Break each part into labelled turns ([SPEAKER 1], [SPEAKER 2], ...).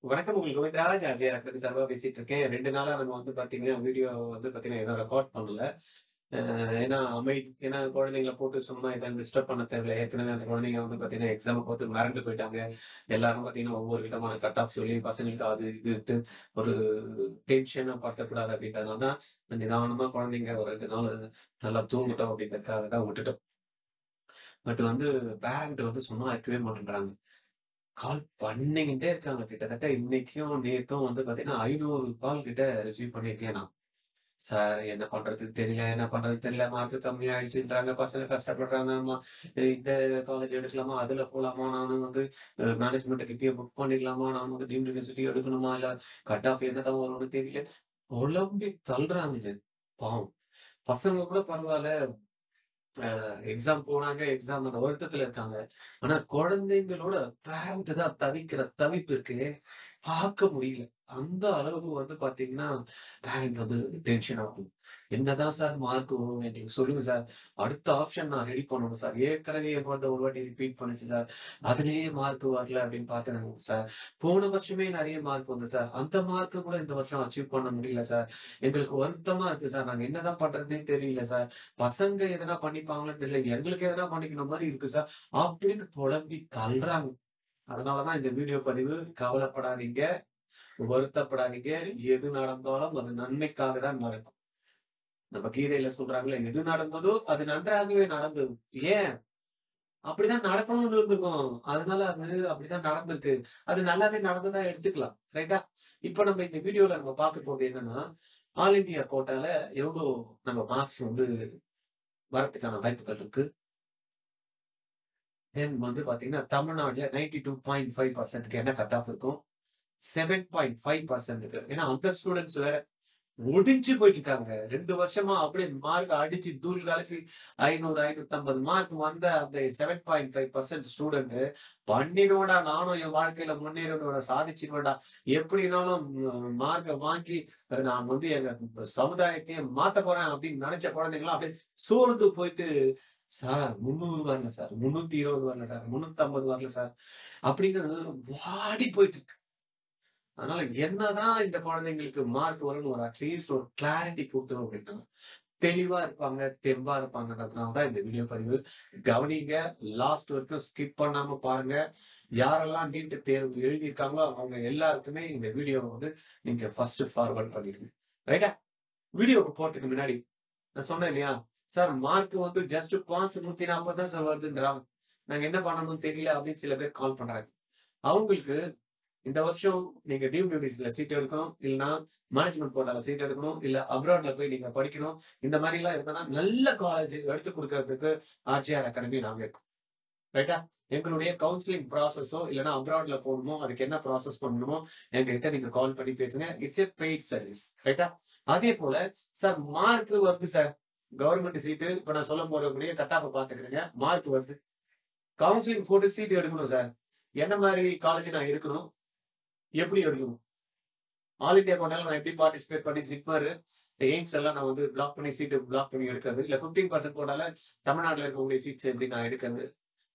[SPEAKER 1] வணக்கம். உங்களுக்கு கோவிந்தராஜ் அஜய் எனக்கு சார்பா பேசிட்டு இருக்கேன். 2 நாளா நம்ம வந்து பார்த்தீங்கன்னா, வீடியோ வந்து பார்த்தீங்கன்னா, எதுவும் ரெக்கார்ட் பண்ணல. அ ஏன்னா குழந்தைங்கள போட்டு சும்மா எதாவது டிஸ்டர்ப் பண்ண தேவையில்ல. ஏற்கனவே அந்த குழந்தைங்க வந்து பார்த்தீங்கன்னா, எக்ஸாம பார்த்து மிரண்டு போயிட்டாங்க. எல்லாரும் பார்த்தீங்கன்னா, ஒவ்வொரு விதமான கட் ஆஃப் சொல்லி பசங்களுக்கு அது இதுன்ட்டு ஒரு டென்ஷனா படுத்தக்கூடாது அப்படின்றதுனால தான், நிதானமா குழந்தைங்க ஒரு 2 நாள் நல்லா தூங்கட்டும் அப்படின்றதுக்காக தான் விட்டுட்டோம். பட் வந்து பேரண்ட் வந்து சும்மா இருக்கவே மாட்டேன்றாங்க. கால் பண்ணிக்கிட்டே இருக்காங்க. கிட்டத்தட்ட இன்னைக்கும், நேத்தும் வந்து பார்த்தீங்கன்னா, 500 கால் கிட்ட ரிசீவ் பண்ணியிருக்கேன் நான். சார் என்ன பண்றதுன்னு தெரியல, என்ன பண்றதுன்னு தெரியல. மார்க் கம்மியாயிடுச்சுன்றாங்க. பசங்க கஷ்டப்படுறாங்கம்மா. இந்த காலேஜ் எடுக்கலாமா? அதுல போலாமா? நானும் வந்து மேனேஜ்மென்ட்க்கு இப்பயே புக் பண்ணிடலாமா? நான் வந்து டீம்ட் யூனிவர்சிட்டி எடுக்கணுமா? இல்ல கட் ஆஃப் என்னதான் வரும்னு தெரியல. புலம்பி தள்ளுறானுங்க. பாவம். பசங்க கூட பரவால்ல. எக்ஸாம் போனாங்க. எக்ஸாம் அந்த வருத்தத்துல இருக்காங்க. ஆனா குழந்தைங்களோட பேரண்ட் தான் தவிக்கிற தவிப்பு இருக்கே, பார்க்க முடியல. அந்த அளவுக்கு வந்து பார்த்தீங்கன்னா, பேரண்ட் வந்து டென்ஷன் ஆகும். என்னதான் சார் மார்க் வரும் எங்களுக்கு சொல்லுங்க சார். அடுத்த ஆப்ஷன் நான் ரெடி பண்ணணும் சார். ஏற்கனவே என் குழந்தை ஒரு வாட்டி ரிப்பீட் பண்ணுச்சு சார். அதிலேயே மார்க் வரல அப்படின்னு பார்த்தேங்க சார். போன வருஷமே நெறைய மார்க் வந்தது சார். அந்த மார்க் கூட இந்த வருஷம் அச்சீவ் பண்ண முடியல சார். எங்களுக்கு வருத்தமா இருக்கு சார். நாங்க என்னதான் பண்றதுன்னே தெரியல சார். பசங்க எதனா பண்ணிப்பாங்களான்னு தெரியல. எங்களுக்கு எதனா பண்ணிக்கின மாரி இருக்கு சார். அப்படின்னு புலம்பி தள்றாங்க. அதனால தான் இந்த வீடியோ பதிவு. கவலைப்படாதீங்க, வருத்தப்படாதீங்க. எது நடந்தாலும் அது நன்மைக்காக தான் நடக்கும். நம்ம கீதையில சொல்றாங்கல்ல, எது நடந்ததோ அது நன்றாகவே நடந்தது. ஏன்? அப்படிதான் நடக்கணும்னு இருந்திருக்கும். அதனால அது அப்படிதான் நடந்திருக்கு. அது நல்லாவே நடந்ததா எடுத்துக்கலாம். ரைட்டா? இப்ப நம்ம இந்த வீடியோல நம்ம பார்க்க போறது என்னன்னா, ஆல் இண்டியா கோட்டால எவ்ளோ நம்ம மார்க்ஸ் வந்து வரதுக்கான வாய்ப்புகள் இருக்கு. தென் வந்து பார்த்தீங்கன்னா, தமிழ்நாடுல 92.5% என்ன கட் ஆஃப் இருக்கும்? 7.5% இருக்கு. ஏன்னா, அந்த ஸ்டூடண்ட்ஸ் வேற ஒடிஞ்சு போயிட்டு இருக்காங்க. 2 வருஷமா அப்படியே மார்க் அடிச்சு தூள் கலப்பி 500, 550 மார்க் வந்த அந்த 7.5% ஸ்டூடண்ட் பண்ணிடுவேன்டா நானும் என் வாழ்க்கையில முன்னேறிடுவேன்டா, சாதிச்சுருவேன்டா. எப்படினாலும் மார்க்க வாங்கி நான் வந்து எங்க சமுதாயத்தையே மாத்தப் போறேன் அப்படின்னு நெனச்ச குழந்தைங்கலாம் அப்படியே சோர்ந்து போயிட்டு, சார் 300 வரல சார், 320 வரல சார், 350 வரல சார் அப்படின்னு வாடி போயிட்டு இருக்கு. அதனால என்னதான் இந்த குழந்தைங்களுக்கு மார்க் வரும்னு ஒரு அட்லீஸ்ட் ஒரு கிளாரிட்டி குடுத்தோம் அப்படின்னா, தெளிவா இருப்பாங்க, தெம்பா இருப்பாங்கன்றதுனால தான் இந்த வீடியோ பதிவு. கவனிங்க. லாஸ்ட் வரைக்கும் ஸ்கிப் பண்ணாம பாருங்க. யாரெல்லாம் நீட் தேர்வு எழுதியிருக்காங்களோ, அவங்க எல்லாருக்குமே இந்த வீடியோவ வந்து நீங்க ஃபர்ஸ்ட் ஃபார்வர்ட் பண்ணிடுங்க. ரைட்டா? வீடியோக்கு போறதுக்கு முன்னாடி நான் சொன்னேன் இல்லையா? சார் மார்க் வந்து ஜஸ்ட் பாஸ் 140 தான் சார் வருதுன்றான். நாங்க என்ன பண்ணணும்னு தெரியல அப்படின்னு சில பேர் கால் பண்றாங்க. அவங்களுக்கு இந்த வருஷம் நீங்க டீம்ட் யூனிவர்சிட்டில சீட் எடுக்கணும். இல்லன்னா மேனேஜ்மென்ட் கோட்டால சீட் எடுக்கணும். இல்ல அப்ராட்ல போய் நீங்க படிக்கணும். இந்த மாரிலாம் இருந்தன்னா, நல்ல காலேஜ் எடுத்துக் குடுக்கறதுக்கு ஆர்ஜிஆர் அகாடமி நாங்க இருக்கோம். ரைட்டா? எங்களுடைய கவுன்சிலிங் ப்ராசஸோ இல்லன்னா அப்ராட்ல போணுமோ, அதுக்கு என்ன ப்ராசஸ் பண்ணணுமோ எங்ககிட்ட நீங்க கால் பண்ணி பேசுங்க. It's a paid service. ரைட்டா? அதேபோல சார் மார்க் வருது சார். கவர்ன்மென்ட் சீட்டு இப்ப நான் சொல்ல போறக்கூடிய கட் ஆஃப் பாத்துக்கிறேங்க. மார்க் வருது. கவுன்சிலிங் போட்டு சீட் எடுக்கணும் சார். என்ன மாரி காலேஜ் நான் எடுக்கணும்? எப்படி எடுக்கணும்? ஆல் இண்டியா கோட்டால நான் எப்படி பார்ட்டிசிபேட் பண்ணி ஜிப்மர், எய்ம்ஸ் எல்லாம் நான் வந்து பிளாக் பண்ணி சீட் பிளாக் பண்ணி எடுக்கிறது. இல்ல 15% கோட்டால தமிழ்நாட்டுல இருக்கக்கூடிய சீட்ஸ் எப்படி நான் எடுக்கிறது?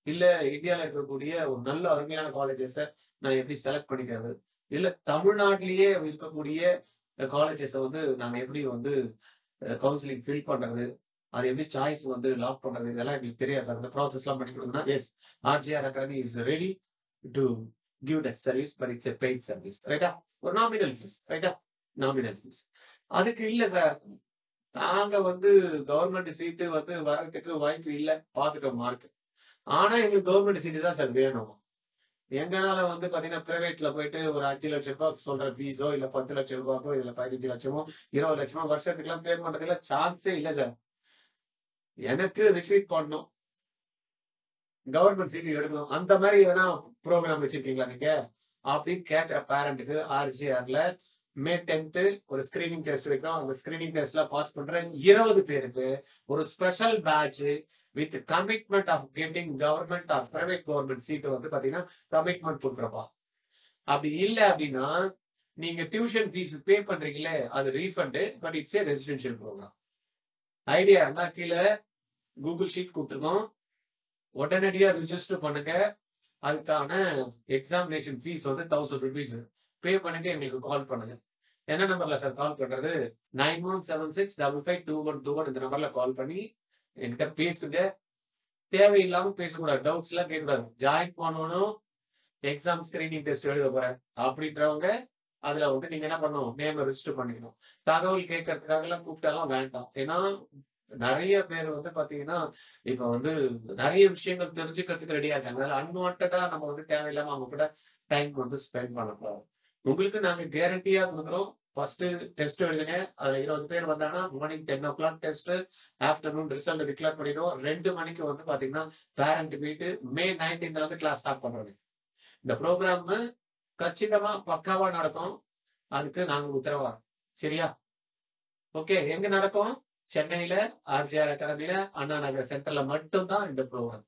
[SPEAKER 1] இல்ல இந்தியால இருக்கக்கூடிய ஒரு நல்ல அருமையான காலேஜஸ நான் எப்படி செலக்ட் பண்ணிக்கிறது? இல்ல தமிழ்நாட்டிலேயே இருக்கக்கூடிய காலேஜஸ வந்து நான் எப்படி வந்து கவுன்சிலிங் ஃபில் பண்றது? அது எப்படி சாய்ஸ் வந்து லாக் பண்றது? இதெல்லாம் எங்களுக்கு தெரியாது சார். இந்த ப்ராசஸ்லாம் பண்ணி குடுங்கன்னா, yes RGR academy is ready to give that service. But it's a paid service. ரைட்டா? ஒரு நாமினல் ஃபீஸ். ரைட்டா? Nominal fee. அதுக்கு இல்ல சார். நாங்க வந்து கவர்ன்மென்ட் சீட்டு வந்து வரதுக்கு வாய்ப்பு இல்ல. பாத்துட்டோம் மார்க். ஆனா எங்களுக்கு கவர்ன்மென்ட் சீட்டு தான் சார் வேணும். எங்கனால வந்து பாத்தீங்கன்னா, பிரைவேட்ல போயிட்டு ஒரு ரூ. 5,00,000 சொல்ற ஃபீஸோ, இல்ல ரூ. 10,00,000 இல்ல 15,00,000 20,00,000 வருஷத்துக்குலாம் பே பண்றதுக்குலாம் சான்ஸே இல்ல சார். எனக்கு ரிப்பீட் பண்ணணும். கவர்ன்மென்ட் சீட் எடுக்கணும். அந்த மாரி எதனா புரோகிராம் வச்சிருக்கீங்களா நீங்க? அப்படின்னு கேட்கிற பேரண்ட்க்கு ஆர்ஜிஆர்ல மே 10த் ஒரு ஸ்கிரீனிங் டெஸ்ட் வைக்கிறோம். அந்த ஸ்கிரீனிங் டெஸ்ட்ல பாஸ் பண்ற 20 பேருக்கு ஒரு special batch with commitment of getting government or private government seat வந்து பாத்தீங்கன்னா, கமிட்மெண்ட் குடுக்குறோம்ப்பா. அப்படி இல்ல அப்படின்னா, நீங்க டியூஷன் ஃபீஸ் பே பண்றீங்களே, அது refund. But it's a residential program. Idea இருந்தா கீழ கூகுள் ஷீட் குடுத்துருக்கோம். உடனடியா ரிஜிஸ்டர் பண்ணுங்க. அதுக்கான எக்ஸாமினேஷன் ஃபீஸ் வந்து ₹1000. பே பண்ணிட்டு எங்களுக்கு கால் பண்ணுங்க. என்ன நம்பர்ல சார் கால் பண்றது? 9176552121 இந்த நம்பர்ல கால் பண்ணி என்கிட்ட பேசுங்க. தேவையில்லாம பேசக்கூடாது. டவுட்ஸ் எல்லாம் கேட்கக்கூடாது. ஜாயின் பண்ணணும், எக்ஸாம் ஸ்கிரீனிங் டெஸ்ட் எழுத போறேன் அப்படின்றவங்க அதுல வந்து நீங்க என்ன பண்ணணும், நேம் ரெஜிஸ்டர் பண்ணிக்கணும். தகவல் கேட்கறதுக்காக எல்லாம் கூப்பிட்டாலாம் வேண்டாம். ஏன்னா நிறைய பேர் வந்து பாத்தீங்கன்னா இப்ப வந்து நிறைய விஷயங்கள் தெரிஞ்சுக்கிறதுக்கு ரெடியா இருக்காங்க. அதனால அன்வான்டா நம்ம வந்து தேவையில்லாம அவங்க கூட டைம் வந்து ஸ்பெண்ட் பண்ணக்கூடாது. உங்களுக்கு நாங்க கேரண்டியா கொடுக்குறோம். ஃபர்ஸ்ட் டெஸ்ட் எழுதுங்க. அதுல 20 பேர் வந்தாங்கன்னா morning 10 o'clock test, afternoon result declare பண்ணிடுவோம். 2 மணிக்கு வந்து பாத்தீங்கன்னா பேரண்ட் மீட் May 19th வந்து கிளாஸ் ஸ்டார்ட் பண்றோம். இந்த ப்ரோக்ராம் கச்சிதமா பக்காவா நடக்கும். அதுக்கு நாங்க உத்தரவாதம். சரியா? ஓகே. எங்க நடக்கும்? சென்னையில ஆர்ஜிஆர் அகாடமில அண்ணா நகர் சென்டர்ல மட்டும் தான் இந்த ப்ரோக்ராம்.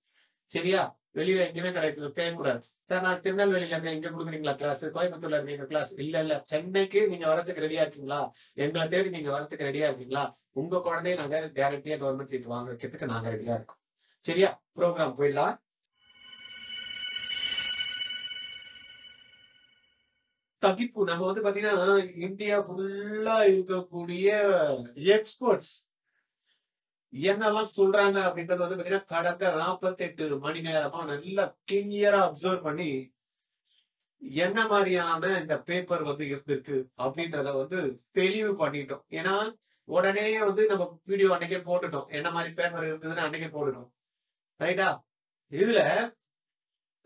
[SPEAKER 1] சரியா? வெளியில எங்கேயுமே கேட்கக்கூடாது. சார் நான் திருநெல்வேலியில இருக்கேன், இங்க கொடுக்குறீங்களா கிளாஸ்? கோயம்புத்தூர்ல இருக்கீங்க கிளாஸ்? இல்ல சென்னைக்கு நீங்க வரதுக்கு ரெடியா இருக்கீங்களா? எங்களை தேடி நீங்க வரதுக்கு ரெடியா இருக்கீங்களா? உங்க குழந்தைய நாங்க கேரண்டியா கவர்மெண்ட் சீட் வாங்க வைக்கிறதுக்கு நாங்க ரெடியா இருக்கோம். சரியா? ப்ரோக்ராம் போயிடலாம். தகிப்பு நம்ம வந்து பாத்தீங்கன்னா இந்தியா ஃபுல்லா இருக்கக்கூடிய எக்ஸ்பர்ட்ஸ் என்னெல்லாம் சொல்றாங்க அப்படின்றது வந்து பாத்தீங்கன்னா கடந்த 48 மணி நேரமா நல்லா கிளியரா அப்சர்வ் பண்ணி என்ன மாதிரியான இந்த பேப்பர் வந்து இருந்திருக்கு அப்படின்றத வந்து தெளிவு பண்ணிட்டோம். ஏன்னா உடனே வந்து நம்ம வீடியோ அன்னைக்கே போட்டுட்டோம். என்ன மாதிரி பேப்பர் இருந்ததுன்னு அன்னைக்கே போட்டுட்டோம். ரைட்டா? இதுல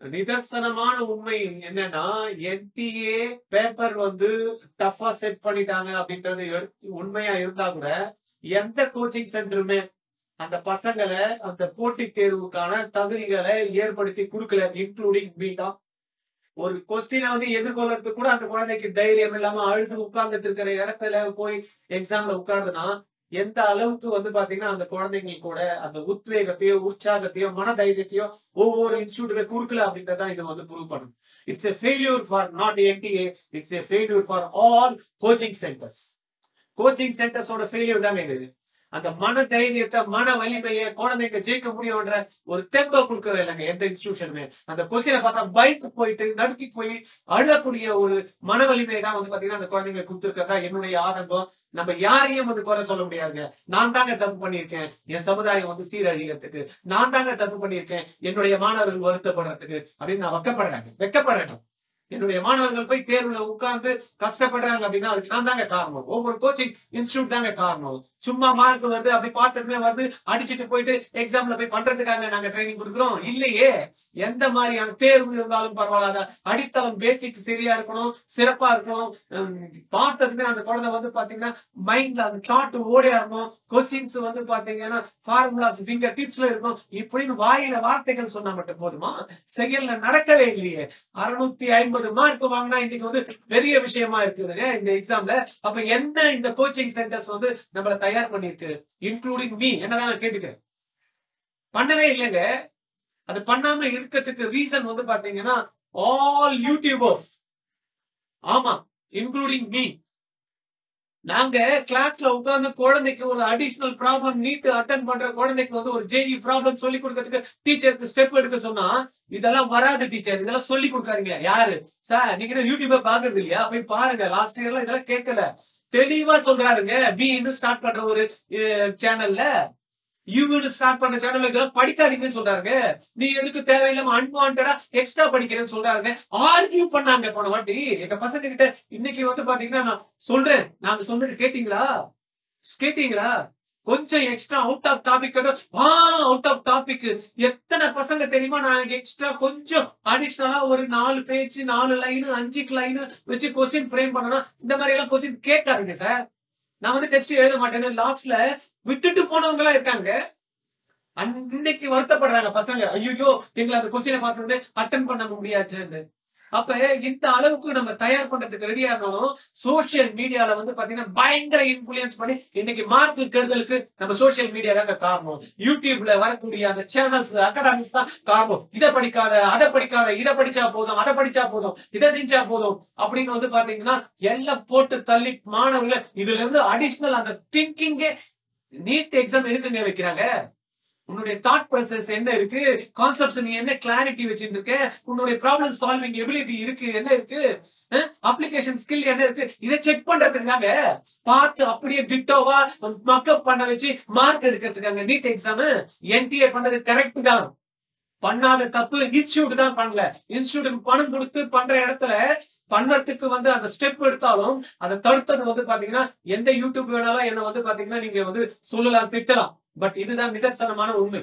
[SPEAKER 1] நிதர்சனமான உண்மை என்னன்னா என்டிஏ பேப்பர் வந்து டஃபா செட் பண்ணிட்டாங்க அப்படின்றது உண்மையா இருந்தா கூட எந்த கோச்சிங் சென்டருமே அந்த பசங்களை அந்த போட்டித் தேர்வுக்கான தகுதிகளை ஏற்படுத்தி கொடுக்கல. இன்க்ளூடிங் மீ தான். ஒரு கொஸ்டினை வந்து எதிர்கொள்றதுக்கு கூட அந்த குழந்தைக்கு தைரியம் இல்லாம அழுது உட்கார்ந்துட்டு இருக்கிற இடத்துல போய் எக்ஸாம்ல உட்கார்ந்துனா எந்த அளவுக்கு வந்து பாத்தீங்கன்னா அந்த குழந்தைங்களுக்கு கூட அந்த உத்வேகத்தையோ உற்சாகத்தையோ மனதைரியத்தையோ ஒவ்வொரு இன்ஸ்டியூட்டுமே கொடுக்கல அப்படின்றதான் இது வந்து ப்ரூவ் பண்ணும். It's a failure for not NDA, it's a failure for all coaching centres. Coaching சென்டர்ஸோட ஃபெயிலியூர் தாங்க இது. அந்த மன தைரியத்தை மன வலிமையை குழந்தைங்க ஜெயிக்க முடியும்ன்ற ஒரு தெம்ப கொடுக்கவே இல்லைங்க எந்த இன்ஸ்டிடியூஷனுமே. அந்த கொஸ்டினை பார்த்தா பயந்து போயிட்டு நடுக்கி போய் அழக்கூடிய ஒரு மன வலிமையை தான் வந்து பாத்தீங்கன்னா அந்த குழந்தைங்க கொடுத்துருக்கா என்னுடைய ஆதங்கம். நம்ம யாரையும் வந்து குறை சொல்ல முடியாதுங்க. நான் தாங்க தப்பு பண்ணியிருக்கேன் என் சமுதாயம் வந்து சீரழிகிறதுக்கு, நான் தாங்க தப்பு பண்ணியிருக்கேன் என்னுடைய மாணவர்கள் வருத்தப்படுறதுக்கு அப்படின்னு நான் வெக்கப்படுறேன். என்னுடைய மாணவர்கள் போய் தேர்வுல உட்கார்ந்து கஷ்டப்படுறாங்க அப்படின்னா அதுக்கு நான் தாங்க காரணம். ஒவ்வொரு கோச்சிங் இன்ஸ்டிடியூட் தாங்க காரணம். சும்மா மார்க் வருது அப்படி பார்த்ததுமே வந்து அடிச்சுட்டு போயிட்டு எக்ஸாம்ல போய் பண்றதுக்காக நாங்க ட்ரைனிங் கொடுக்குறோம் இல்லையே. எந்த மாதிரியான தேர்வு இருந்தாலும் பரவாயில்ல, அடித்தளம் பேசிக் சரியா இருக்கணும், சிறப்பா இருக்கணும். பார்த்ததுமே அந்த குழந்தை வந்து பாத்தீங்கன்னா மைண்ட்ல அந்த சார்ட் ஓடியாரணும். கொஸ்டின்ஸ் வந்து பாத்தீங்கன்னா ஃபார்முலாஸ் ஃபிங்கர் டிப்ஸ்ல இருக்கும். இப்படின்னு வாயில வார்த்தைகள் சொன்னா மட்டும் போதுமா? செயல்ல நடக்கவே இல்லையே. 650 மார்க் வாங்கினா இன்னைக்கு வந்து பெரிய விஷயமா இருக்குதுங்க இந்த எக்ஸாம்ல. அப்ப என்ன இந்த கோச்சிங் சென்டர்ஸ் வந்து நம்மள தயார் பண்ணிருக்கு, இன்க்ளூடிங் மீ, என்னதான் கேட்டுக்கிறேன். பண்ணவே இல்லைங்க. அது பண்ணாம இருக்கிறதுக்கு ரீசன் வந்து பாத்தீங்கன்னா ஆல் யூடியூபர்ஸ். ஆமா, இன்க்ளூடிங் மீ. நாங்க கிளாஸ்ல உட்கார்ந்து குழந்தைக்கு ஒரு அடிஷனல் ப்ராப்ளம் நீட் அட்டெண்ட் பண்ற குழந்தைக்கு வந்து ஒரு ஜேஇ ப்ராப்ளம் சொல்லி கொடுக்கறதுக்கு டீச்சருக்கு ஸ்டெப் எடுக்க சொன்னா இதெல்லாம் வராது டீச்சர், இதெல்லாம் சொல்லி கொடுக்காதீங்க. யாரு சார்? நீங்க யூடியூப பாக்குறது இல்லையா? போய் பாருங்க. லாஸ்ட் இயர்ல இதெல்லாம் கேட்கல. தெளிவா சொல்றாருங்க. பின்னு ஸ்டார்ட் பண்ற ஒரு சேனல்ல, யூன்னு ஸ்டார்ட் பண்ண சேனல்ல இதெல்லாம் படிக்காதீங்கன்னு சொல்றாருங்க. நீ எதுக்கு தேவையில்லாம அன்வான்டா எக்ஸ்ட்ரா படிக்கிறேன்னு சொல்றாருங்க. ஆர்கியூ பண்ணாங்க போன வாட்டி எங்க பசங்க கிட்ட. இன்னைக்கு வந்து பாத்தீங்கன்னா நான் சொல்றேன், நாங்க சொன்னது கேட்டீங்களா? கொஞ்சம் extra out of topic. Out of topic எத்தனை பசங்க தெரியுமா? நான் எக்ஸ்ட்ரா கொஞ்சம் அடிஷனலா ஒரு 4 பேஜ் 4 லைன் 5 லைன் வச்சு கொஸ்டின் ஃப்ரேம் பண்ணனா இந்த மாதிரி எல்லாம் கொஸ்டின் கேட்காதீங்க சார். நான் வந்து டெஸ்ட் எழுத மாட்டேன்னு லாஸ்ட்ல விட்டுட்டு போனவங்க எல்லாம் இருக்காங்க. அன்னைக்கு வருத்தப்படுறாங்க பசங்க. ஐயோ எங்களை அந்த கொஸ்டினை பார்த்து அட்டன் பண்ண முடியாதுன்னு. அப்ப இந்த அளவுக்கு நம்ம தயார் பண்றதுக்கு ரெடியா இருந்தாலும் சோசியல் மீடியால வந்து பாத்தீங்கன்னா பயங்கர இன்ஃபுளுயன்ஸ் பண்ணி இன்னைக்கு மார்க் கெடுதலுக்கு நம்ம சோசியல் மீடியா தாங்க காரணம். யூடியூப்ல வரக்கூடிய அந்த சேனல்ஸ் அகாடமிஸ் தான் காரணம். இதை படிக்காத அதை படிக்காத, இதை படிச்சா போதும் அதை படிச்சா போதும், இதை செஞ்சா போதும் அப்படின்னு வந்து பாத்தீங்கன்னா எல்லாம் போட்டு தள்ளி மாணவர்கள் இதுல இருந்து அடிஷனல் அந்த திங்கிங்கே. நீட் எக்ஸாம் எதுக்குங்க வைக்கிறாங்க? உன்னுடைய தாட் ப்ராசஸ் என்ன இருக்கு, கான்செப்ட்ஸ் நீ என்ன கிளாரிட்டி வச்சிட்டு இருக்க, உன்னுடைய ப்ராப்ளம் சால்விங் எபிலிட்டி இருக்கு என்ன இருக்கு, அப்ளிகேஷன் ஸ்கில் என்ன இருக்கு, இதை செக் பண்றதுக்காக பார்த்து அப்படியே டிட்டோவா மக்கப் பண்ண வச்சு மார்க் எடுக்கிறதுக்காக நீட் எக்ஸாம் என்டிஏ பண்ணது கரெக்ட் தான். பண்ணாத தப்பு இன்ஸ்டியூட் தான் பண்ணல. இன்ஸ்டியூட்டுக்கு பணம் கொடுத்து பண்ற இடத்துல பண்றதுக்கு அந்த ஸ்டெப் எடுத்தாலும் அதை தடுத்தது பாத்தீங்கன்னா எந்த யூடியூப் வேணாலும் என்ன பாத்தீங்கன்னா நீங்க சொல்லலாம், திட்டலாம். பட் இதுதான் நிதர்சனமான உண்மை.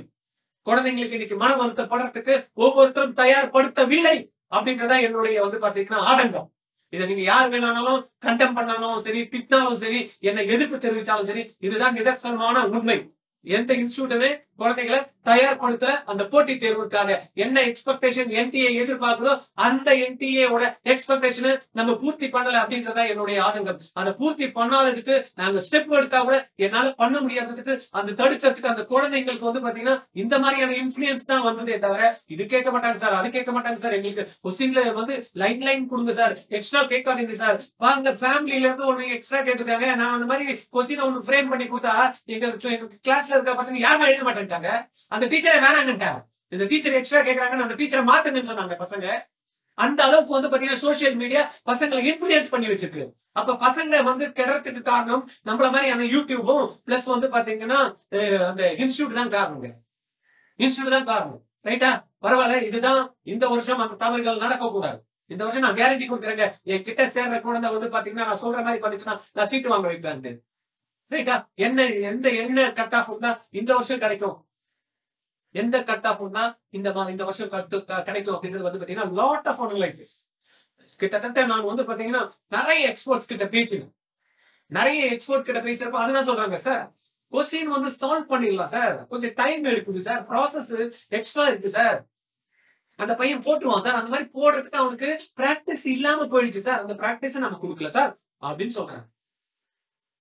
[SPEAKER 1] குழந்தைங்களுக்கு இன்னைக்கு மன வருத்தப்படுறதுக்கு ஒவ்வொருத்தரும் தயார்படுத்தவில்லை அப்படின்றதான் என்னுடைய பாத்தீங்கன்னா ஆதங்கம். இதை நீங்க யார் வேணாலும் கண்டம் பண்ணாலும் சரி, திட்டினாலும் சரி, என்ன எதிர்ப்பு தெரிவிச்சாலும் சரி, இதுதான் நிதர்சனமான உண்மை. எந்த இன்ஸ்டியூட்டுமே குழந்தைகளை தயார்படுத்த அந்த போட்டி தேர்வுக்காக என்ன எக்ஸ்பெக்டேஷன் என்டிஏ எதிர்பார்க்குதோ அந்த என்டிஏ எக்ஸ்பெக்டேஷன் நம்ம பூர்த்தி பண்ணல அப்படின்றதா என்னுடைய ஆதங்கம். அதை பூர்த்தி பண்ணாததுக்கு நாங்க ஸ்டெப் எடுத்தா கூட என்னால பண்ண முடியாததுக்கு அந்த தடுக்கிறதுக்கு அந்த குழந்தைங்களுக்கு பாத்தீங்கன்னா இந்த மாதிரியான இன்ஃபுளுயன்ஸ் தான் வந்ததே தவிர இது கேட்க மாட்டாங்க சார், அது கேட்க மாட்டாங்க சார், எங்களுக்கு கொஸ்டின்ல லைன் கொடுங்க சார், எக்ஸ்ட்ரா கேட்காதீங்க சார், வாங்க ஃபேமிலில இருந்து ஒண்ணு எக்ஸ்ட்ரா கேட்டுருக்காங்க, நான் அந்த மாதிரி கொஸ்டின் ஒண்ணு ஃப்ரேம் பண்ணி கொடுத்தா எங்க கிளாஸ்ல இருக்க பசங்க யாருமே எழுத மாட்டாங்க. அந்த டீச்சரை வேணாங்கட்டாங்க. இந்த டீச்சர் எக்ஸ்ட்ரா கேக்குறாங்கன்னு அந்த டீச்சரை மாத்துங்கன்னு சொன்னாங்க பசங்க. அந்த அளவுக்கு பாத்தீங்கன்னா சோசியல் மீடியா பசங்களை இன்ஃபுளுயன்ஸ் பண்ணி வச்சிருக்கு. அப்ப பசங்க கெடுறதுக்கு காரணம் நம்மள மாதிரியான யூடியூபும் பிளஸ் பாத்தீங்கன்னா அந்த இன்ஸ்டியூட் தான் காரணம். இன்ஸ்டியூட் தான் காரணம். ரைட்டா? பரவாயில்ல, இதுதான் இந்த வருஷம் அந்த தவறுகள் நடக்க கூடாது. இந்த வருஷம் நான் கேரண்டி கொடுக்குறேங்க, என் கிட்ட சேர்ற குழந்தை பாத்தீங்கன்னா நான் சொல்ற மாதிரி பண்ணிச்சுன்னா நான் சீட்டு வாங்க வைப்பேன். ரைட்டா? என்ன கட் ஆஃப் தான் இந்த வருஷம் கிடைக்கும், எந்த கட் ஆஃப் தான் இந்த வருஷம் கிடைக்கும் அப்படின்றது பாத்தீங்கன்னா லாட் ஆஃப் அனலைசிஸ். கிட்டத்தட்ட நான் பாத்தீங்கன்னா நிறைய எக்ஸ்பர்ட்ஸ் கிட்ட பேசினேன். நிறைய எக்ஸ்பர்ட் கிட்ட பேசுறப்ப அதுதான் சொல்றாங்க, சார் கொஸ்டின் சால்வ் பண்ணிடலாம் சார், கொஞ்சம் டைம் எடுக்குது சார், ப்ராசஸ் எக்ஸ்ட்ரா இருக்கு சார், அந்த பையன் போட்டுருவான் சார், அந்த மாதிரி போடுறதுக்கு அவனுக்கு பிராக்டிஸ் இல்லாம போயிடுச்சு சார், அந்த பிராக்டிஸ் நம்ம கொடுக்கல சார் அப்படின்னு சொல்றேன்.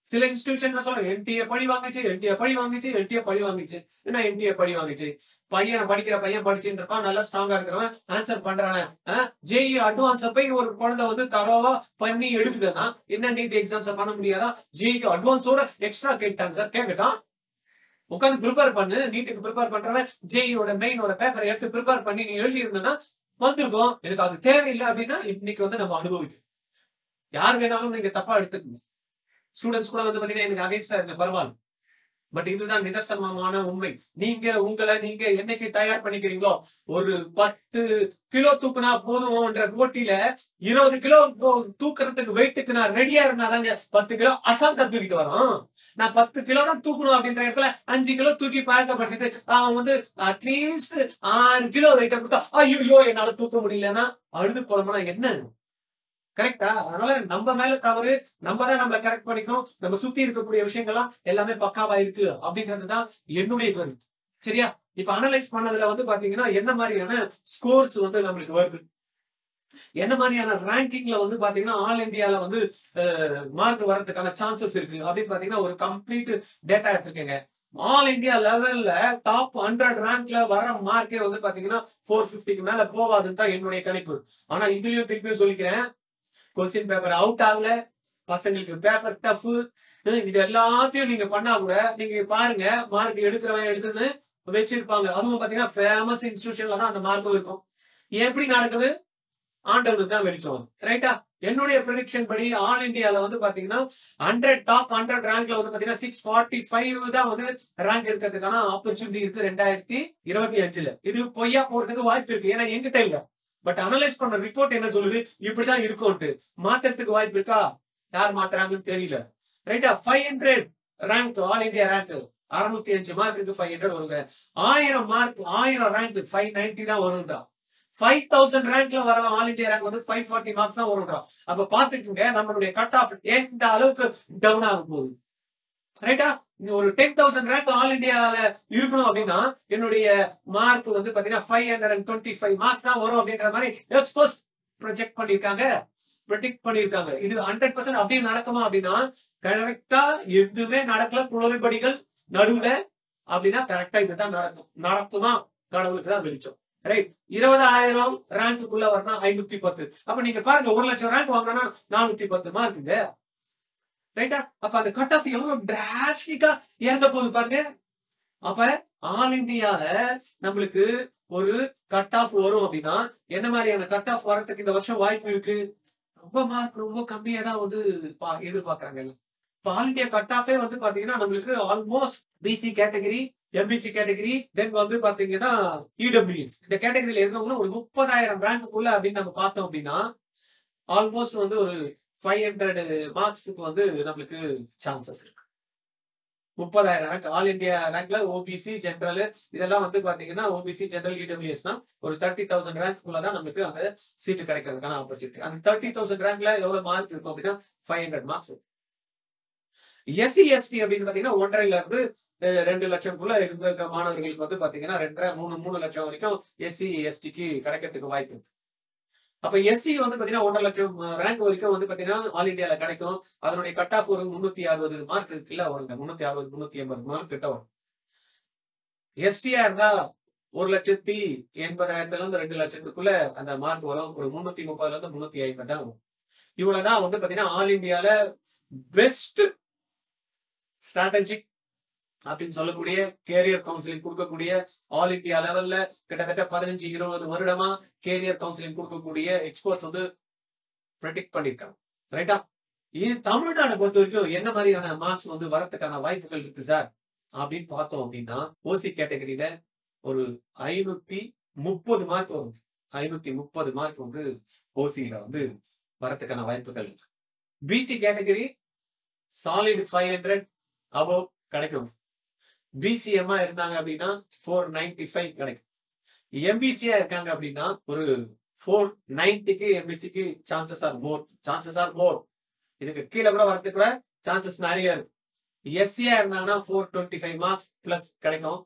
[SPEAKER 1] சில இன்ஸ்டிடியூஷன் சொல்றேன் என்டிஏ பழி வாங்கிச்சு, என்டிஏ பழி வாங்கிச்சு, என்டிஏ பழி வாங்கிச்சு. என்ன என்டிஏ பழி வாங்கிச்சு? பையன் படிக்கிற பையன் படிச்சுட்டு இருப்பான், நல்லா ஸ்ட்ராங்கா இருக்கிறவன் ஆன்சர் பண்றானே. ஜேஇ அட்வான்ஸ் போய் ஒரு குழந்தை தரோவா பண்ணி எடுக்குதுன்னா என்ன நீட் எக்ஸாம்ஸ் பண்ண முடியாதா? ஜேஇ அட்வான்ஸோட எக்ஸ்ட்ரா கேட்டாங்க சார், கேட்கட்டான் உட்காந்து ப்ரிப்பேர் பண்ணு. நீட்டுக்கு ப்ரிப்பேர் பண்றவன் ஜேஇயோட மெயினோட பேப்பரை எடுத்து ப்ரிப்பேர் பண்ணி நீ எழுதி இருந்தனா வந்திருக்கும். எனக்கு அது தேவையில்லை அப்படின்னா இன்னைக்கு நம்ம அனுபவிக்கும். யார் வேணாலும் நீங்க தப்பா எடுத்துக்கணும். ஸ்டூடெண்ட்ஸ் கூட பாத்தீங்கன்னா எனக்கு அகைன்ஸ்டா இருக்க பரவாயில்ல. பட் இதுதான் நிதர்சனமான உண்மை. உங்களை நீங்க என்னைக்கு தயார் பண்ணிக்கிறீங்களோ, ஒரு 10 கிலோ தூக்குனா போதும்ன்ற போட்டியில 20 கிலோ தூக்குறதுக்கு வெயிட்டுக்கு நான் ரெடியா இருந்தாதாங்க 10 கிலோ அசால்ட்டா தூக்கிட்டு வரோம். நான் 10 கிலோ தான் தூக்கணும் அப்படின்ற இடத்துல 5 கிலோ தூக்கி பழக்கப்படுத்திட்டு அவன் அட்லீஸ்ட் 6 கிலோ வெயிட்ட கொடுத்தா ஐயோ என்னால தூக்க முடியலன்னா அழுது போலமா என்ன? கரெக்டா? அதனால நம்ம மேல தவறு, நம்ம தான் நம்மள கரெக்ட் பண்ணிக்கணும். நம்ம சுத்தி இருக்கக்கூடிய விஷயங்கள்லாம் எல்லாமே பக்காவா இருக்கு அப்படின்றதுதான் என்னுடைய கருத்து. சரியா? இப்ப அனலைஸ் பண்ணதுல பாத்தீங்கன்னா என்ன மாதிரியான ஸ்கோர்ஸ் நம்மளுக்கு வருது, என்ன மாதிரியான ரேங்கிங்ல பாத்தீங்கன்னா ஆல் இந்தியால மார்க் வர்றதுக்கான சான்சஸ் இருக்கு அப்படின்னு பாத்தீங்கன்னா ஒரு கம்ப்ளீட் டேட்டா எடுத்துக்கங்க. ஆல் இந்தியா லெவல்ல டாப் 100 ரேங்க்ல வர மார்க்கே பாத்தீங்கன்னா 450க்கு மேல போவாதுன்னு தான் என்னுடைய கணிப்பு. ஆனா இதுலயும் திருப்பியும் சொல்லிக்கிறேன், கொஸ்டின் பேப்பர் அவுட் ஆகல, பசங்களுக்கு பேப்பர் டஃப், இது எல்லாத்தையும் நீங்க பண்ணா கூட நீங்க பாருங்க மார்க் எடுக்கிறவன் எடுத்துன்னு வச்சிருப்பாங்க. அதுவும் பாத்தீங்கன்னா ஃபேமஸ் இன்ஸ்டிடியூஷன்ல தான் அந்த மார்க்கும் இருக்கும். எப்படி நடக்குது? ஆண்டவனுக்கு தான் வெளிச்சம். ரைட்டா? என்னுடைய ப்ரெடிக்ஷன் படி ஆல் இந்தியால பாத்தீங்கன்னா 100 டாப் 100 ரேங்க்ல பாத்தீங்கன்னா 645 தான் ரேங்க் இருக்கிறதுக்கான ஆப்பர்ச்சுனிட்டி இருக்கு 2025ல. இது பொய்யா போறதுக்கு வாய்ப்பு இருக்கு, ஏன்னா என்கிட்ட இல்ல. பட் அனலைஸ் பண்ண ரிப்போர்ட் என்ன சொல்லுது? இப்படிதான் இருக்கும்ட்டு. மாத்துறதுக்கு வாய்ப்பு இருக்கா? யார் மாத்துறாங்கன்னு தெரியல. ரைட்டா? 500 rank all India rank 605 mark 500 வருங்க. 1000 மார்க் 1000 ரேங்க் 590 தான் வரும்டா. 5000 ரேங்க்ல வர ஆல் இந்தியா ரேங்க் 540 மார்க்ஸ் தான் வரும்டா. அப்ப பாத்துக்கோங்க நம்மளுடைய கட் ஆஃப் எந்த அளவுக்கு டவுன் ஆக போகுது. ரைட்டா? ஒரு 10,000 ரேங்க் ஆல் இந்தியால இருக்கணும் அப்படின்னா என்னுடைய மார்க் பாத்தீங்கன்னா 525 மார்க்ஸ் தான் வரும் அப்படின்ற மாதிரி எக்ஸ்பர்ட்ஸ் ப்ரொஜெக்ட் பண்ணிருக்காங்க, ப்ரெடிக்ட் பண்ணிருக்காங்க. இது 100% அப்படியே நடக்குமா அப்படின்னா கரெக்டா எதுவுமே நடக்கல, குளறுபடிகள் நடுவுல அப்படின்னா கரெக்டா இதுதான் நடக்கும். நடக்குமா? கடவுளுக்கு தான் வெளிச்சம். ரைட்? 20,000 ரேங்க்குள்ள வரணும் 510. அப்ப நீங்க பாருங்க 1,00,000 ரேங்க் வாங்கினா 410 மார்க்குங்க. ரைட்டா? அப்ப அந்த கட் ஆஃப் எவ்வளவு டிராஸ்டிக்கா இறங்க போகுது பாருங்க. அப்ப ஆல் இந்தியால நம்மளுக்கு ஒரு கட் ஆஃப் வரும் அப்படின்னா என்ன மாதிரியான கட் ஆஃப் வரதுக்கு இந்த வருஷம் வாய்ப்பு இருக்கு? ரொம்ப மார்க் ரொம்ப கம்மியா தான் வந்து எதிர்பார்க்கறாங்க எல்லாம். இப்ப ஆல் இந்தியா கட் ஆஃபே வந்து பாத்தீங்கன்னா நம்மளுக்கு almost BC category, MBC category, then வந்து பாத்தீங்கன்னா இடபிள்யூஎஸ் இந்த கேட்டகரியில இருக்கவங்களும் ஒரு 30,000 ரேங்க்குள்ள அப்படின்னு நம்ம பார்த்தோம் அப்படின்னா ஆல்மோஸ்ட் வந்து ஒரு 500 மார்க்ஸுக்கு வந்து நம்மளுக்கு சான்சஸ் இருக்கு. 30,000 ரேங்க் ஆல் இந்தியா ரேங்க்ல ஓபிசி ஜெனரல் இதெல்லாம் வந்து பாத்தீங்கன்னா ஓபிசி ஜெனரல் இடபிள்யூஎஸ்னா ஒரு 30,000 ரேங்க்குள்ள தான் நமக்கு அந்த சீட்டு கிடைக்கிறதுக்கான ஆப்பர்ச்சுனிட்டி. அந்த 30,000 ரேங்க்ல எவ்வளவு மார்க் இருக்கும் அப்படின்னா 500 மார்க்ஸ். எஸ்சி எஸ்டி அப்படின்னு பாத்தீங்கன்னா 1.5 இருந்து 2 லட்சம்குள்ள இருந்த மாணவர்களுக்கு வந்து பாத்தீங்கன்னா 2.5 3 லட்சம் வரைக்கும் எஸ்சி எஸ்டிக்கு கிடைக்கிறதுக்கு வாய்ப்பு இருக்கு. அப்ப எஸ்சி வந்து பாத்தீங்கன்னா 1.5 லட்சம் ரேங்க் வரைக்கும் வந்து பாத்தீங்கன்னா ஆல் இந்தியால கிடைக்கும். அதனுடைய கட் ஆஃப் ஒரு 360 மார்க் இருக்குல்ல வருங்க 360 380 மார்க் கிட்ட வரும். எஸ்டியா இருந்தா 1,80,000 இருந்து 2 லட்சத்துக்குள்ள அந்த மார்க் வரும். ஒரு 330 இருந்து 350 தான் வரும். இவ்வளவுதான் வந்து பாத்தீங்கன்னா ஆல் இந்தியால பெஸ்ட் ஸ்ட்ராட்டஜிக் அப்படின்னு சொல்லக்கூடிய கேரியர் கவுன்சிலிங் கொடுக்கக்கூடிய ஆல் இந்தியா லெவல்ல கிட்டத்தட்ட 15-20 வருடமா கேரியர் கவுன்சிலிங் கொடுக்கக்கூடிய எக்ஸ்பர்ட்ஸ் வந்து ப்ரெடிக்ட் பண்ணிருக்காங்க. ரைட்டா? இது தமிழ்நாடு பொறுத்த வரைக்கும் என்ன மாதிரியான மார்க்ஸ் வந்து வரதுக்கான வாய்ப்புகள் இருக்கு சார் அப்படின்னு பார்த்தோம் அப்படின்னா ஓசி கேட்டகரியில ஒரு 530 மார்க் வரும். 530 மார்க் வந்து ஓசியில வந்து வரதுக்கான வாய்ப்புகள் இருக்கு. பிசி கேட்டகரி சாலிட் 500 அபோவ் கிடைக்கும். பிசிஎம் இருந்தாங்க அப்படின்னா 495 கிடைக்கும். எம்பிசியா இருக்காங்க அப்படின்னா ஒரு 490க்கு எம்பிசிக்கு சான்சஸ் ஆர் மோர். இதுக்கு கீழே கூட வரதுக்கு கூட சான்சஸ் நிறைய இருக்கு. எஸ்சியா இருந்தாங்கன்னா 425 மார்க்ஸ் பிளஸ் கிடைக்கும்.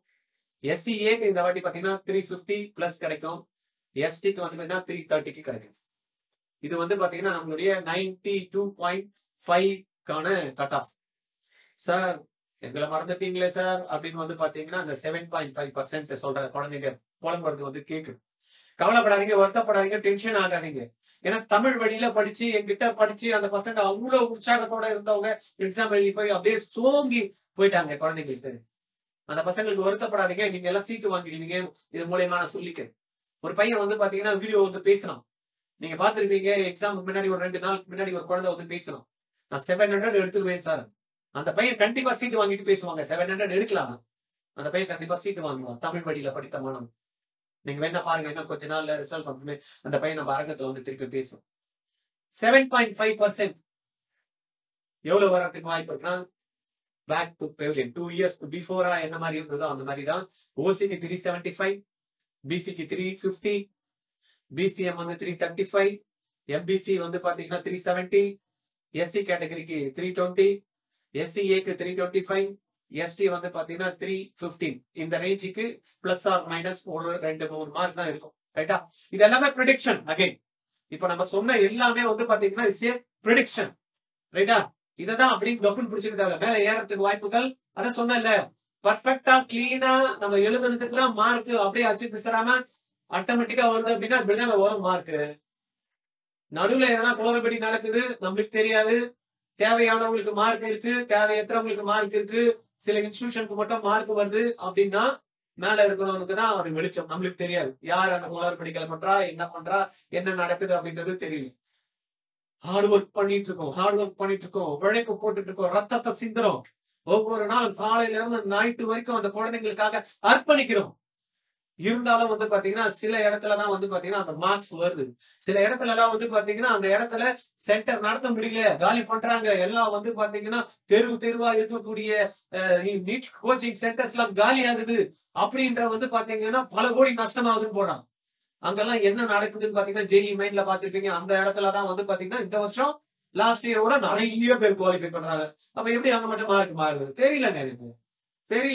[SPEAKER 1] எஸ்சிஏக்கு இந்த வாட்டி பாத்தீங்கன்னா 350 பிளஸ் கிடைக்கும். எஸ்டிக்கு வந்து பாத்தீங்கன்னா 330க்கு கிடைக்கும். இது வந்து பாத்தீங்கன்னா நம்மளுடைய 92.5க்கான கட் ஆஃப். சார் எங்களை மறந்துட்டீங்களே சார் அப்படின்னு வந்து பாத்தீங்கன்னா அந்த 7.5% சொல்ற குழந்தைங்க புலம்புறது வந்து கேக்குது. கவலைப்படாதீங்க, வருத்தப்படாதீங்க, டென்ஷன் ஆகாதீங்க. ஏன்னா தமிழ் வழியில படிச்சு என்கிட்ட படிச்சு அந்த பசங்க அவ்வளவு உற்சாகத்தோட இருந்தவங்க எக்ஸாம் எழுதி போய் அப்படியே சோங்கி போயிட்டாங்க குழந்தைங்களுக்கு. அந்த பசங்களுக்கு வருத்தப்படாதீங்க, நீங்க எல்லாம் சீட்டு வாங்கிடுவீங்க. இது மூலயமா நான் சொல்லிக்கிறேன். ஒரு பையன் வந்து பாத்தீங்கன்னா வீடியோ வந்து பேசுறான். நீங்க பாத்துருப்பீங்க எக்ஸாமுக்கு முன்னாடி ஒரு 2 நாளுக்கு முன்னாடி ஒரு குழந்தை வந்து பேசுறான். நான் 700 எடுத்துருவேன் சார். அந்த பையன் கண்டிப்பா சீட்டு வாங்கிட்டு பேசுவாங்க. 700 எடுக்கலாம். அந்த பையன் கண்டிப்பா சீட்டு வாங்குவான். தமிழ் வழியில படித்த மாணவன். நீங்க வேணா பாருங்க, இன்னும் கொஞ்ச நாள்ல ரிசல்ட் வந்து அந்த பையன் நம்ம அரங்கத்துல வந்து திருப்பி பேசும். 7.5% எவ்வளவு வரதுக்கு வாய்ப்பு இருக்குன்னா பேக் டு பெவிலியன் 2 இயர்ஸ் பிஃபோரா என்ன மாதிரி இருந்ததோ அந்த மாதிரி தான். ஓசிக்கு 375, பிசிக்கு 350, பிசிஎம் வந்து 335, எம்பிசி வந்து பாத்தீங்கன்னா 370, எஸ்சி கேட்டகரிக்கு 320, எஸ்சிஏக்கு 325, எஸ்டி வந்து பாத்தீங்கன்னா 315. இந்த ரேஞ்சுக்கு பிளஸ் ஆர் மைனஸ் ஒரு 2-3 மார்க் தான் இருக்கும். ரைட்டா? இது எல்லாமே ப்ரெடிக்ஷன். அகைன் இப்ப நம்ம சொன்ன எல்லாமே வந்து பாத்தீங்கன்னா இட்ஸ் ஏ ப்ரெடிக்ஷன். ரைட்டா? இததான் அப்படின்னு கப்புன்னு பிடிச்சிருக்காங்க. மேல ஏறதுக்கு வாய்ப்புகள் அதான் சொன்னேன்ல, பர்ஃபெக்டா கிளீனா நம்ம எழுதுனதுக்குலாம் மார்க் அப்படியே அச்சு பிசறாம ஆட்டோமேட்டிக்கா வருது அப்படின்னா இப்படிதான் வரும் மார்க். நடுவுல எதனா குளறுபடி நடக்குது, நம்மளுக்கு தெரியாது. தேவையானவங்களுக்கு மார்க் இருக்கு, தேவையற்றவங்களுக்கு மார்க் இருக்கு. சில இன்ஸ்டிடியூஷனுக்கு மட்டும் மார்க் வருது அப்படின்னா மேல இருக்கிறவனுக்கு தான் அது வெளிச்சம். நம்மளுக்கு தெரியாது யார் அந்த குளறுபடிகளை பண்றா, என்ன பண்றா, என்ன நடக்குது அப்படின்றது தெரியல. ஹார்ட் ஒர்க் பண்ணிட்டு இருக்கோம், உழைப்பு போட்டுட்டு இருக்கோம், ரத்தத்தை சிந்துறோம். ஒவ்வொரு நாளும் காலையில இருந்து நைட்டு வரைக்கும் அந்த குழந்தைங்களுக்காக அர்ப்பணிக்கிறோம். இருந்தாலும் வந்து பாத்தீங்கன்னா சில இடத்துலதான் வந்து பாத்தீங்கன்னா அந்த மார்க்ஸ் வருது. சில இடத்துல எல்லாம் வந்து பாத்தீங்கன்னா அந்த இடத்துல சென்டர் நடத்த முடியல, காலி பண்றாங்க. எல்லாம் வந்து பாத்தீங்கன்னா தெருவா இருக்கக்கூடிய நீட் கோச்சிங் சென்டர்ஸ் எல்லாம் காலி ஆகுது அப்படின்ற வந்து பாத்தீங்கன்னா பல கோடி நஷ்டமாகுதுன்னு போறாங்க. அங்கெல்லாம் என்ன நடக்குதுன்னு பாத்தீங்கன்னா ஜேஇ மெயின்ல பாத்துருப்பீங்க. அந்த இடத்துலதான் வந்து பாத்தீங்கன்னா இந்த வருஷம் லாஸ்ட் இயரோட நிறைய பேர் குவாலிஃபை பண்றாங்க. அப்ப எப்படி அங்க மட்டும் மார்க் மாறுது தெரியல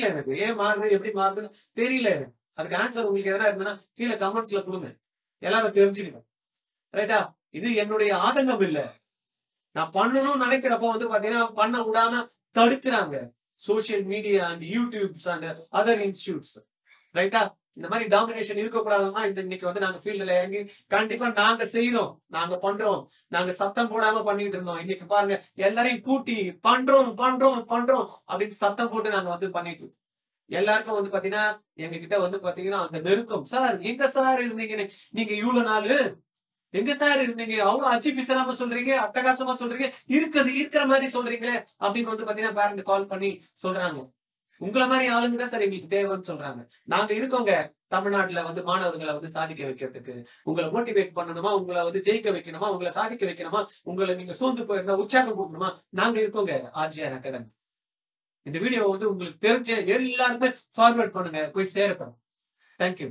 [SPEAKER 1] எனக்கு. ஏன் மாறுது, எப்படி மாறுதுன்னு தெரியல எனக்கு. அதுக்கு ஆன்சர் உங்களுக்கு எதனா இருந்ததுன்னா கீழே கமெண்ட்ஸ்ல கொடுங்க, எல்லாரும் தெரிஞ்சுக்கணும். ரைட்டா? இது என்னுடைய ஆதங்கம் இல்ல. நான் பண்ணணும்னு நினைக்கிறப்ப வந்து பாத்தீங்கன்னா பண்ண விடாம தடுக்கிறாங்க social media and YouTubes and other institutes. ரைட்டா? இந்த மாதிரி டாமினேஷன் இருக்கக்கூடாதுன்னா இன்னைக்கு வந்து நாங்க ஃபீல்டுல இறங்கி கண்டிப்பா நாங்க செய்யறோம், நாங்க பண்றோம். நாங்க சத்தம் போடாம பண்ணிட்டு இருந்தோம். இன்னைக்கு பாருங்க எல்லாரையும் கூட்டி பண்றோம் அப்படின்னு சத்தம் போட்டு நாங்க வந்து பண்ணிட்டு இருக்கோம். எல்லாருக்கும் வந்து பாத்தீங்கன்னா எங்க கிட்ட வந்து பாத்தீங்கன்னா அந்த நெருக்கம், சார் எங்க சார் இருந்தீங்க நீங்க இவ்வளவு நாளு, எங்க சார் இருந்தீங்க, அவ்வளவு அச்சு பிசலாம சொல்றீங்க, அட்டகாசமா சொல்றீங்க, இருக்கிற மாதிரி சொல்றீங்களே அப்படின்னு வந்து பாத்தீங்கன்னா பேரண்ட் கால் பண்ணி சொல்றாங்க. உங்கள மாதிரி ஆளுங்க தான் சார் எங்களுக்கு தேவைன்னு சொல்றாங்க. நாங்க இருக்கோங்க தமிழ்நாட்டுல வந்து மாணவர்கள வந்து சாதிக்க வைக்கிறதுக்கு. உங்கள மோட்டிவேட் பண்ணணுமா, உங்கள வந்து ஜெயிக்க வைக்கணுமா, உங்கள சாதிக்க வைக்கணுமா, உங்கள நீங்க சோர்ந்து போயிருந்தா உற்சாகம் குடுக்கணுமா, நாங்க இருக்கோங்க ஆர்ஜிஆர் அகாடமி. இந்த வீடியோ வந்து உங்களுக்கு தெரிஞ்ச எல்லாருமே ஃபார்வர்ட் பண்ணுங்க, போய் சேரட்டும். Thank you.